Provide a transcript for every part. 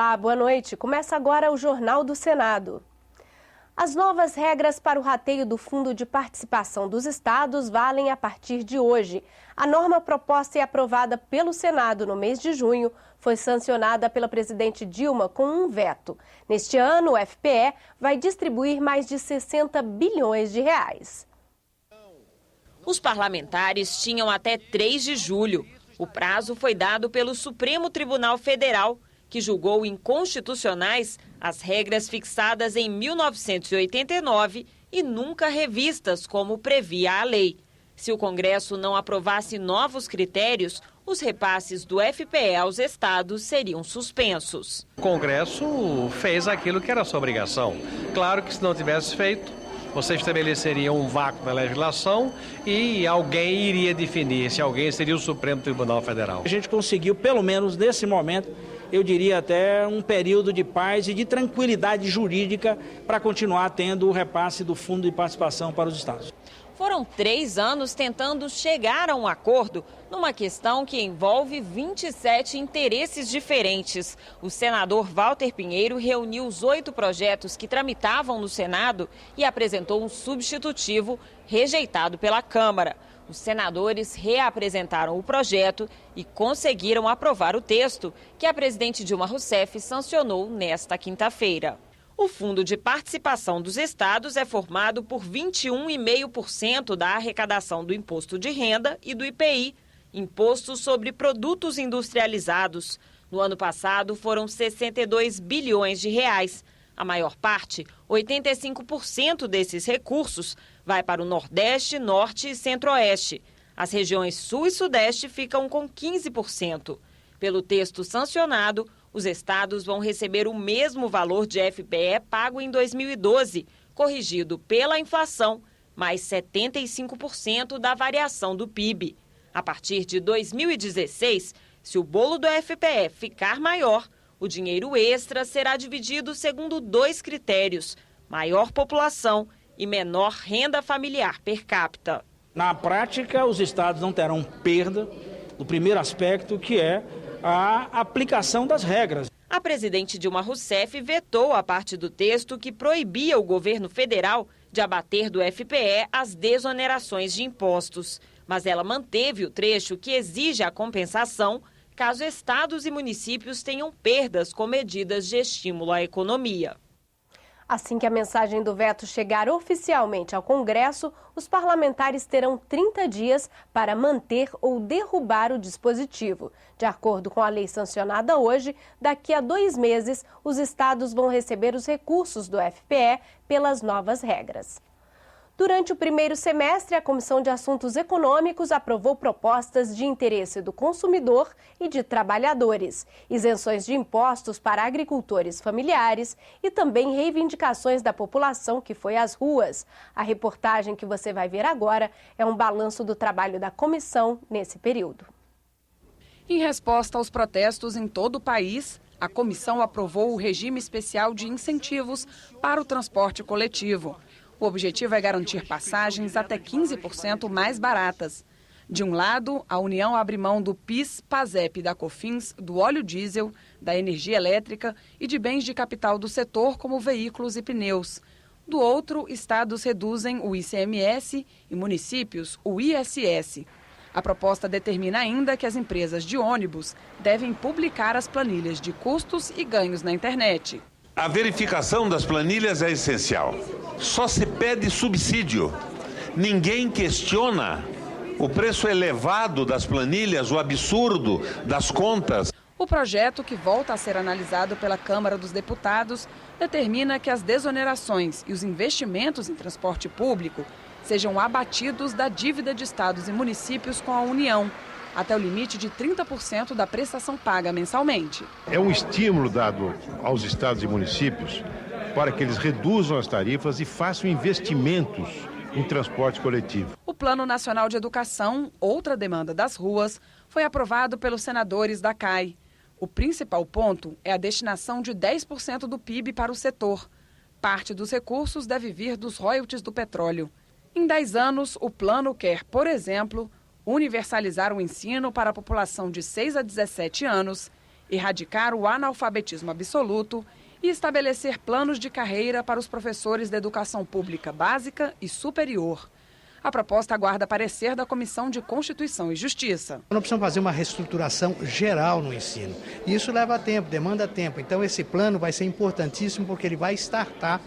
Olá, boa noite. Começa agora o Jornal do Senado. As novas regras para o rateio do Fundo de Participação dos Estados valem a partir de hoje. A norma proposta e aprovada pelo Senado no mês de junho foi sancionada pela presidente Dilma com um veto. Neste ano, o FPE vai distribuir mais de 60 bilhões de reais. Os parlamentares tinham até 3 de julho. O prazo foi dado pelo Supremo Tribunal Federal, que julgou inconstitucionais as regras fixadas em 1989 e nunca revistas, como previa a lei. Se o Congresso não aprovasse novos critérios, os repasses do FPE aos estados seriam suspensos. O Congresso fez aquilo que era sua obrigação. Claro que se não tivesse feito, você estabeleceria um vácuo na legislação e alguém iria definir se alguém seria o Supremo Tribunal Federal. A gente conseguiu, pelo menos nesse momento, eu diria até um período de paz e de tranquilidade jurídica para continuar tendo o repasse do Fundo de Participação para os estados. Foram 3 anos tentando chegar a um acordo numa questão que envolve 27 interesses diferentes. O senador Walter Pinheiro reuniu os 8 projetos que tramitavam no Senado e apresentou um substitutivo rejeitado pela Câmara. Os senadores reapresentaram o projeto e conseguiram aprovar o texto que a presidente Dilma Rousseff sancionou nesta quinta-feira. O Fundo de Participação dos Estados é formado por 21,5% da arrecadação do Imposto de Renda e do IPI, Imposto sobre Produtos Industrializados. No ano passado, foram 62 bilhões de reais. A maior parte, 85% desses recursos, vai para o Nordeste, Norte e Centro-Oeste. As regiões Sul e Sudeste ficam com 15%. Pelo texto sancionado, os estados vão receber o mesmo valor de FPE pago em 2012, corrigido pela inflação, mais 75% da variação do PIB. A partir de 2016, se o bolo do FPE ficar maior, o dinheiro extra será dividido segundo 2 critérios: maior população e menor renda familiar per capita. Na prática, os estados não terão perda do primeiro aspecto, que é a aplicação das regras. A presidente Dilma Rousseff vetou a parte do texto que proibia o governo federal de abater do FPE as desonerações de impostos. Mas ela manteve o trecho que exige a compensação caso estados e municípios tenham perdas com medidas de estímulo à economia. Assim que a mensagem do veto chegar oficialmente ao Congresso, os parlamentares terão 30 dias para manter ou derrubar o dispositivo. De acordo com a lei sancionada hoje, daqui a 2 meses, os estados vão receber os recursos do FPE pelas novas regras. Durante o primeiro semestre, a Comissão de Assuntos Econômicos aprovou propostas de interesse do consumidor e de trabalhadores, isenções de impostos para agricultores familiares e também reivindicações da população que foi às ruas. A reportagem que você vai ver agora é um balanço do trabalho da comissão nesse período. Em resposta aos protestos em todo o país, a comissão aprovou o regime especial de incentivos para o transporte coletivo. O objetivo é garantir passagens até 15% mais baratas. De um lado, a União abre mão do PIS, PASEP e da COFINS, do óleo diesel, da energia elétrica e de bens de capital do setor, como veículos e pneus. Do outro, estados reduzem o ICMS e municípios o ISS. A proposta determina ainda que as empresas de ônibus devem publicar as planilhas de custos e ganhos na internet. A verificação das planilhas é essencial. Só se pede subsídio. Ninguém questiona o preço elevado das planilhas, o absurdo das contas. O projeto, que volta a ser analisado pela Câmara dos Deputados, determina que as desonerações e os investimentos em transporte público sejam abatidos da dívida de estados e municípios com a União, até o limite de 30% da prestação paga mensalmente. É um estímulo dado aos estados e municípios para que eles reduzam as tarifas e façam investimentos em transporte coletivo. O Plano Nacional de Educação, outra demanda das ruas, foi aprovado pelos senadores da CAI. O principal ponto é a destinação de 10% do PIB para o setor. Parte dos recursos deve vir dos royalties do petróleo. Em 10 anos, o plano quer, por exemplo, universalizar o ensino para a população de 6 a 17 anos erradicar o analfabetismo absoluto e estabelecer planos de carreira para os professores da educação pública básica e superior. A proposta aguarda parecer da Comissão de Constituição e Justiça. Nós precisamos fazer uma reestruturação geral no ensino. E isso leva tempo, demanda tempo. Então esse plano vai ser importantíssimo porque ele vai startar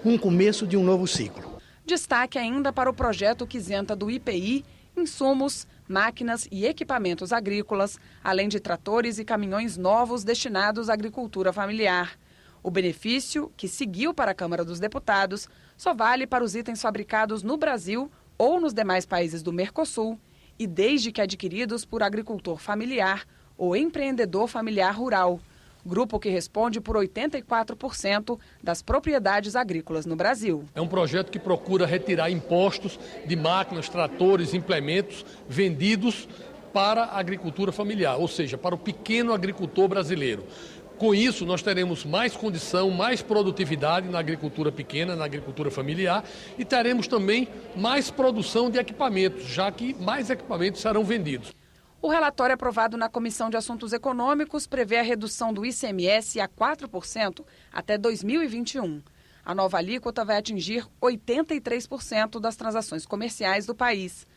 um começo de um novo ciclo. Destaque ainda para o projeto que isenta do IPI insumos, máquinas e equipamentos agrícolas, além de tratores e caminhões novos destinados à agricultura familiar. O benefício, que seguiu para a Câmara dos Deputados, só vale para os itens fabricados no Brasil ou nos demais países do Mercosul e desde que adquiridos por agricultor familiar ou empreendedor familiar rural, grupo que responde por 84% das propriedades agrícolas no Brasil. É um projeto que procura retirar impostos de máquinas, tratores, implementos vendidos para a agricultura familiar, ou seja, para o pequeno agricultor brasileiro. Com isso, nós teremos mais condição, mais produtividade na agricultura pequena, na agricultura familiar e teremos também mais produção de equipamentos, já que mais equipamentos serão vendidos. O relatório aprovado na Comissão de Assuntos Econômicos prevê a redução do ICMS a 4% até 2021. A nova alíquota vai atingir 83% das transações comerciais do país.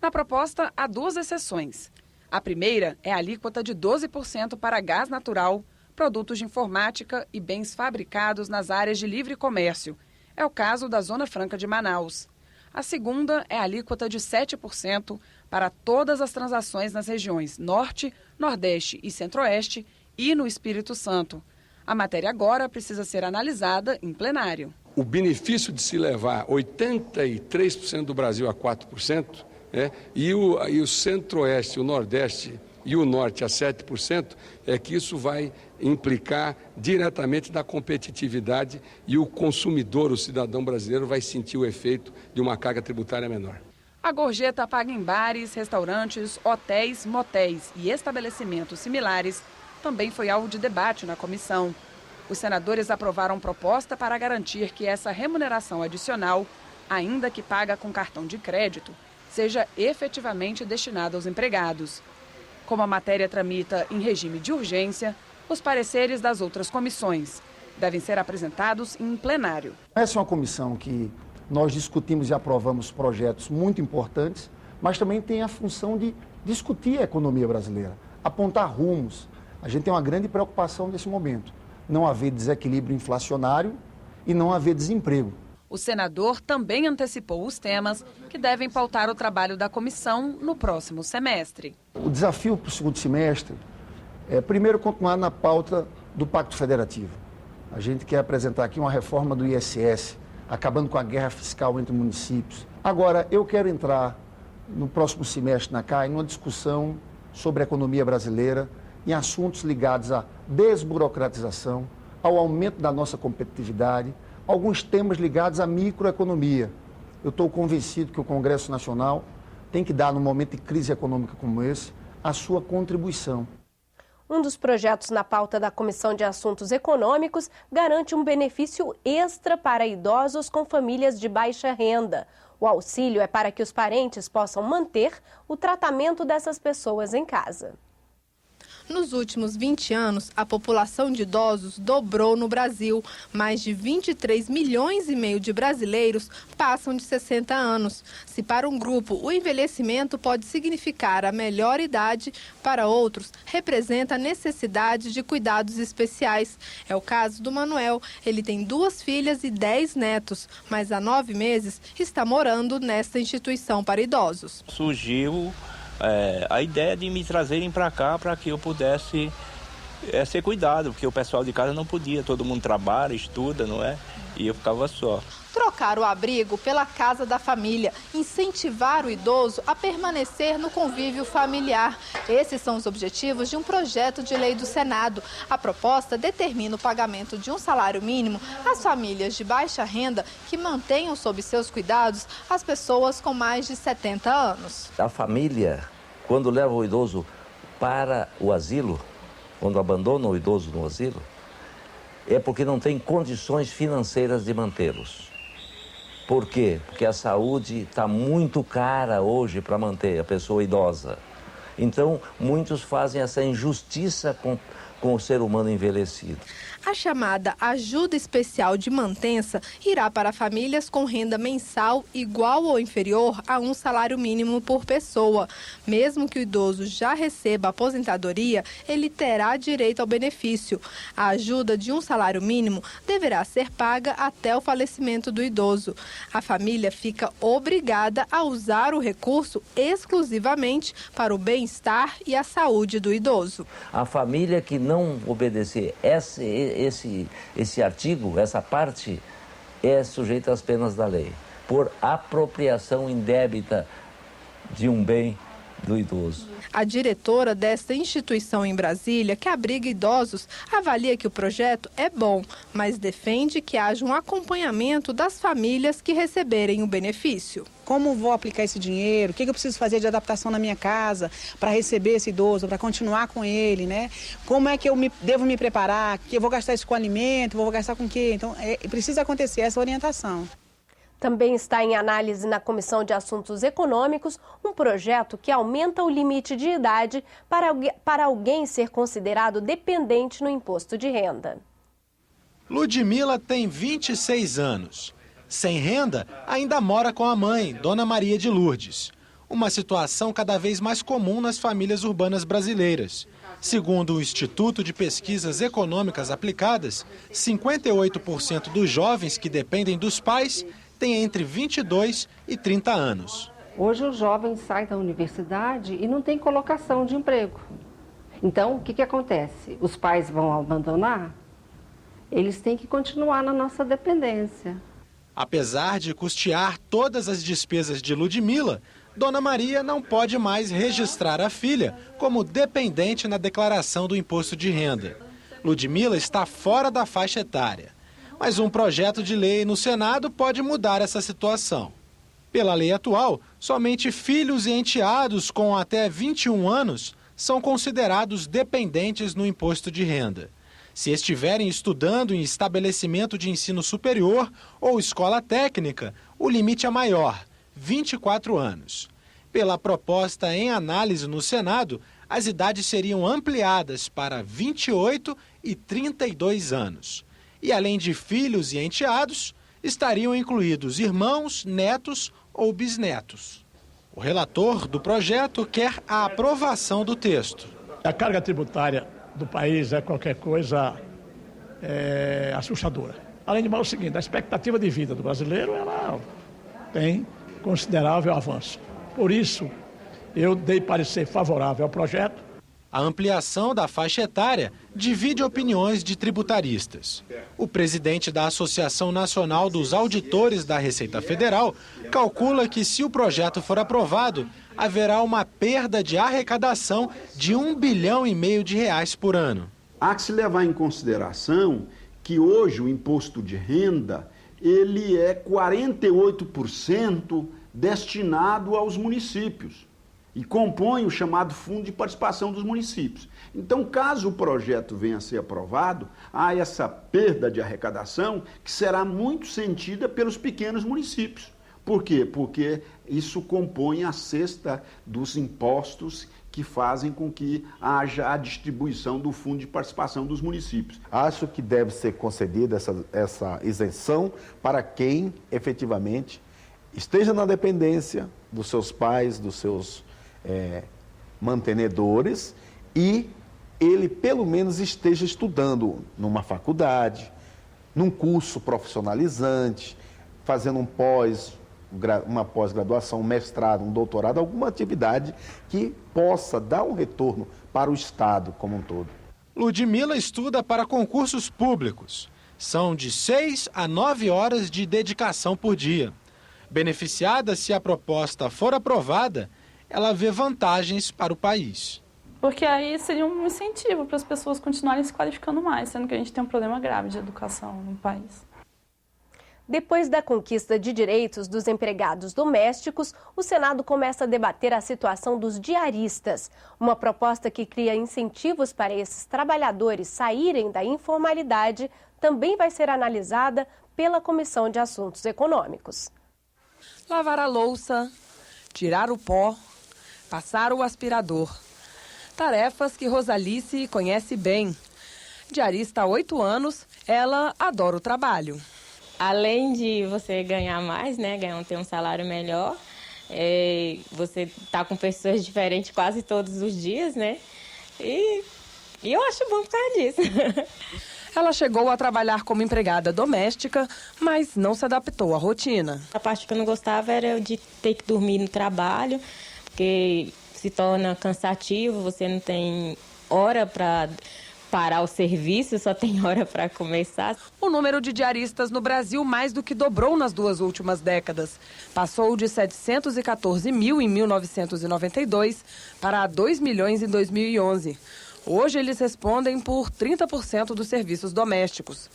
Na proposta, há duas exceções. A primeira é a alíquota de 12% para gás natural, produtos de informática e bens fabricados nas áreas de livre comércio. É o caso da Zona Franca de Manaus. A segunda é a alíquota de 7% para todas as transações nas regiões Norte, Nordeste e Centro-Oeste e no Espírito Santo. A matéria agora precisa ser analisada em plenário. O benefício de se levar 83% do Brasil a 4%, e o Centro-Oeste, o Nordeste e o Norte a 7%, é que isso vai implicar diretamente na competitividade e o consumidor, o cidadão brasileiro, vai sentir o efeito de uma carga tributária menor. A gorjeta paga em bares, restaurantes, hotéis, motéis e estabelecimentos similares também foi alvo de debate na comissão. Os senadores aprovaram proposta para garantir que essa remuneração adicional, ainda que paga com cartão de crédito, seja efetivamente destinada aos empregados. Como a matéria tramita em regime de urgência, os pareceres das outras comissões devem ser apresentados em plenário. Essa é uma comissão que nós discutimos e aprovamos projetos muito importantes, mas também tem a função de discutir a economia brasileira, apontar rumos. A gente tem uma grande preocupação nesse momento, não haver desequilíbrio inflacionário e não haver desemprego. O senador também antecipou os temas que devem pautar o trabalho da comissão no próximo semestre. O desafio para o segundo semestre é, primeiro, continuar na pauta do Pacto Federativo. A gente quer apresentar aqui uma reforma do ISS, acabando com a guerra fiscal entre municípios. Agora, eu quero entrar no próximo semestre na CAI numa discussão sobre a economia brasileira em assuntos ligados à desburocratização, ao aumento da nossa competitividade, alguns temas ligados à microeconomia. Eu estou convencido que o Congresso Nacional tem que dar, num momento de crise econômica como esse, a sua contribuição. Um dos projetos na pauta da Comissão de Assuntos Econômicos garante um benefício extra para idosos com famílias de baixa renda. O auxílio é para que os parentes possam manter o tratamento dessas pessoas em casa. Nos últimos 20 anos, a população de idosos dobrou no Brasil. Mais de 23 milhões e meio de brasileiros passam de 60 anos. Se para um grupo o envelhecimento pode significar a melhor idade, para outros representa a necessidade de cuidados especiais. É o caso do Manuel. Ele tem 2 filhas e 10 netos, mas há 9 meses está morando nesta instituição para idosos. Surgiu a ideia de me trazerem para cá para que eu pudesse ser cuidado, porque o pessoal de casa não podia, todo mundo trabalha, estuda, não é? E eu ficava só. Trocar o abrigo pela casa da família, incentivar o idoso a permanecer no convívio familiar. Esses são os objetivos de um projeto de lei do Senado. A proposta determina o pagamento de um salário mínimo às famílias de baixa renda que mantenham sob seus cuidados as pessoas com mais de 70 anos. A família, quando leva o idoso para o asilo, quando abandona o idoso no asilo, é porque não tem condições financeiras de mantê-los. Por quê? Porque a saúde está muito cara hoje para manter a pessoa idosa. Então, muitos fazem essa injustiça com o ser humano envelhecido. A chamada ajuda especial de mantença irá para famílias com renda mensal igual ou inferior a um salário mínimo por pessoa. Mesmo que o idoso já receba aposentadoria, ele terá direito ao benefício. A ajuda de um salário mínimo deverá ser paga até o falecimento do idoso. A família fica obrigada a usar o recurso exclusivamente para o bem-estar e a saúde do idoso. A família que não obedecer esse artigo, essa parte, é sujeita às penas da lei, por apropriação indébita de um bem do idoso. A diretora desta instituição em Brasília, que abriga idosos, avalia que o projeto é bom, mas defende que haja um acompanhamento das famílias que receberem o benefício. Como vou aplicar esse dinheiro? O que eu preciso fazer de adaptação na minha casa para receber esse idoso, para continuar com ele, né? Como é que eu devo me preparar? Que eu vou gastar isso com alimento? Vou gastar com o quê? Então, precisa acontecer essa orientação. Também está em análise na Comissão de Assuntos Econômicos um projeto que aumenta o limite de idade para alguém ser considerado dependente no imposto de renda. Ludmila tem 26 anos. Sem renda, ainda mora com a mãe, Dona Maria de Lourdes. Uma situação cada vez mais comum nas famílias urbanas brasileiras. Segundo o Instituto de Pesquisas Econômicas Aplicadas, 58% dos jovens que dependem dos pais têm entre 22 e 30 anos. Hoje os jovens saem da universidade e não tem colocação de emprego. Então, o que acontece? Os pais vão abandonar? Eles têm que continuar na nossa dependência. Apesar de custear todas as despesas de Ludmila, Dona Maria não pode mais registrar a filha como dependente na declaração do imposto de renda. Ludmila está fora da faixa etária. Mas um projeto de lei no Senado pode mudar essa situação. Pela lei atual, somente filhos e enteados com até 21 anos são considerados dependentes no imposto de renda. Se estiverem estudando em estabelecimento de ensino superior ou escola técnica, o limite é maior, 24 anos. Pela proposta em análise no Senado, as idades seriam ampliadas para 28 e 32 anos. E além de filhos e enteados, estariam incluídos irmãos, netos ou bisnetos. O relator do projeto quer a aprovação do texto. A carga tributária do país é qualquer coisa assustadora. Além de mais, o seguinte, a expectativa de vida do brasileiro ela tem considerável avanço. Por isso, eu dei parecer favorável ao projeto. A ampliação da faixa etária divide opiniões de tributaristas. O presidente da Associação Nacional dos Auditores da Receita Federal calcula que, se o projeto for aprovado, haverá uma perda de arrecadação de R$1,5 bilhão por ano. Há que se levar em consideração que hoje o imposto de renda ele é 48% destinado aos municípios. E compõe o chamado Fundo de Participação dos Municípios. Então, caso o projeto venha a ser aprovado, há essa perda de arrecadação que será muito sentida pelos pequenos municípios. Por quê? Porque isso compõe a cesta dos impostos que fazem com que haja a distribuição do Fundo de Participação dos Municípios. Acho que deve ser concedida essa isenção para quem efetivamente esteja na dependência dos seus pais, dos seus mantenedores, e ele pelo menos esteja estudando numa faculdade, num curso profissionalizante, fazendo uma pós-graduação, um mestrado, um doutorado, alguma atividade que possa dar um retorno para o Estado como um todo. Ludmila estuda para concursos públicos. São de 6 a 9 horas de dedicação por dia. Beneficiada se a proposta for aprovada, ela vê vantagens para o país. Porque aí seria um incentivo para as pessoas continuarem se qualificando mais, sendo que a gente tem um problema grave de educação no país. Depois da conquista de direitos dos empregados domésticos, o Senado começa a debater a situação dos diaristas. Uma proposta que cria incentivos para esses trabalhadores saírem da informalidade também vai ser analisada pela Comissão de Assuntos Econômicos. Lavar a louça, tirar o pó, passar o aspirador. Tarefas que Rosalice conhece bem. Diarista há 8 anos, ela adora o trabalho. Além de você ganhar mais, né, ter um salário melhor, você tá com pessoas diferentes quase todos os dias, né? E eu acho bom por causa disso. Ela chegou a trabalhar como empregada doméstica, mas não se adaptou à rotina. A parte que eu não gostava era de ter que dormir no trabalho, porque se torna cansativo, você não tem hora para parar o serviço, só tem hora para começar. O número de diaristas no Brasil mais do que dobrou nas 2 últimas décadas. Passou de 714 mil em 1992 para 2 milhões em 2011. Hoje eles respondem por 30% dos serviços domésticos.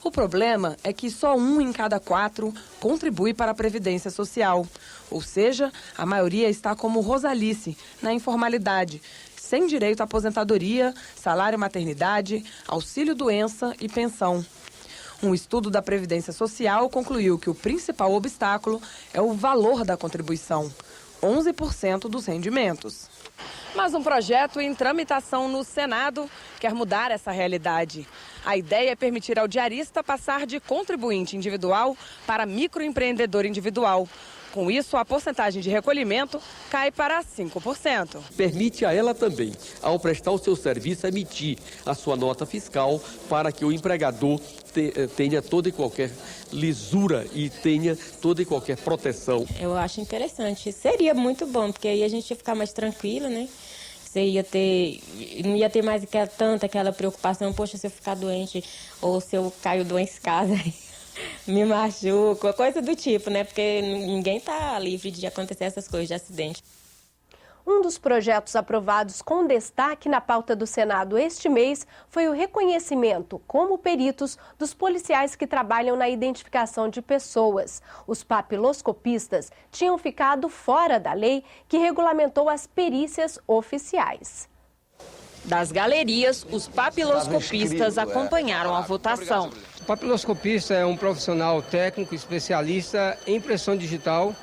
O problema é que só 1 em cada 4 contribui para a Previdência Social. Ou seja, a maioria está como Rosalice, na informalidade, sem direito à aposentadoria, salário maternidade, auxílio-doença e pensão. Um estudo da Previdência Social concluiu que o principal obstáculo é o valor da contribuição, 11% dos rendimentos. Mas um projeto em tramitação no Senado quer mudar essa realidade. A ideia é permitir ao diarista passar de contribuinte individual para microempreendedor individual. Com isso, a porcentagem de recolhimento cai para 5%. Permite a ela também, ao prestar o seu serviço, emitir a sua nota fiscal para que o empregador tenha toda e qualquer lisura e tenha toda e qualquer proteção. Eu acho interessante. Seria muito bom, porque aí a gente ia ficar mais tranquilo, né? Você não ia ter mais aquela preocupação, poxa, se eu ficar doente ou se eu caio doente em casa, me machuco, coisa do tipo, né? Porque ninguém está livre de acontecer essas coisas de acidente. Um dos projetos aprovados com destaque na pauta do Senado este mês foi o reconhecimento como peritos dos policiais que trabalham na identificação de pessoas. Os papiloscopistas tinham ficado fora da lei que regulamentou as perícias oficiais. Das galerias, os papiloscopistas acompanharam a votação. O papiloscopista é um profissional técnico especialista em impressão digital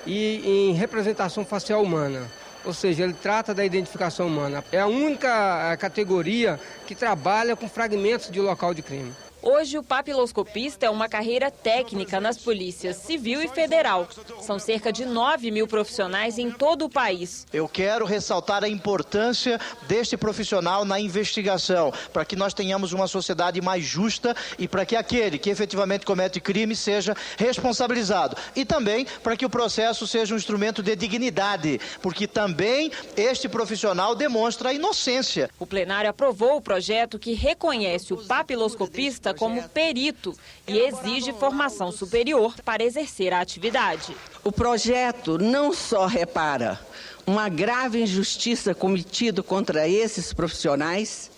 e em representação facial humana. Ou seja, ele trata da identificação humana. É a única categoria que trabalha com fragmentos de local de crime. Hoje, o papiloscopista é uma carreira técnica nas polícias civil e federal. São cerca de 9 mil profissionais em todo o país. Eu quero ressaltar a importância deste profissional na investigação, para que nós tenhamos uma sociedade mais justa e para que aquele que efetivamente comete crime seja responsabilizado. E também para que o processo seja um instrumento de dignidade, porque também este profissional demonstra a inocência. O plenário aprovou o projeto que reconhece o papiloscopista como perito e exige formação superior para exercer a atividade. O projeto não só repara uma grave injustiça cometida contra esses profissionais,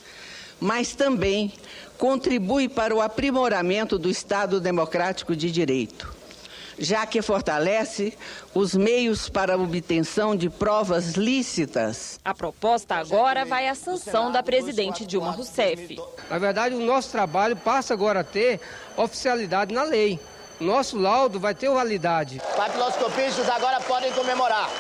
mas também contribui para o aprimoramento do Estado Democrático de Direito, já que fortalece os meios para a obtenção de provas lícitas. A proposta agora vai à sanção da presidente Dilma Rousseff. Na verdade, o nosso trabalho passa agora a ter oficialidade na lei. O nosso laudo vai ter validade. Papiloscopistas agora podem comemorar.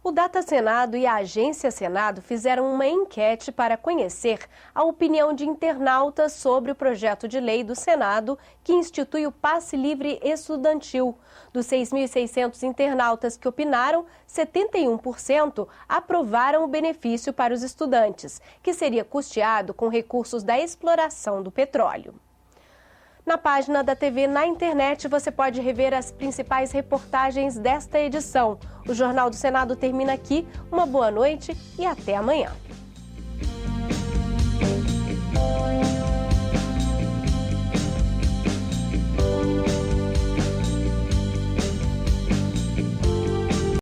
O Data Senado e a Agência Senado fizeram uma enquete para conhecer a opinião de internautas sobre o projeto de lei do Senado que institui o passe livre estudantil. Dos 6.600 internautas que opinaram, 71% aprovaram o benefício para os estudantes, que seria custeado com recursos da exploração do petróleo. Na página da TV na internet você pode rever as principais reportagens desta edição. O Jornal do Senado termina aqui. Uma boa noite e até amanhã.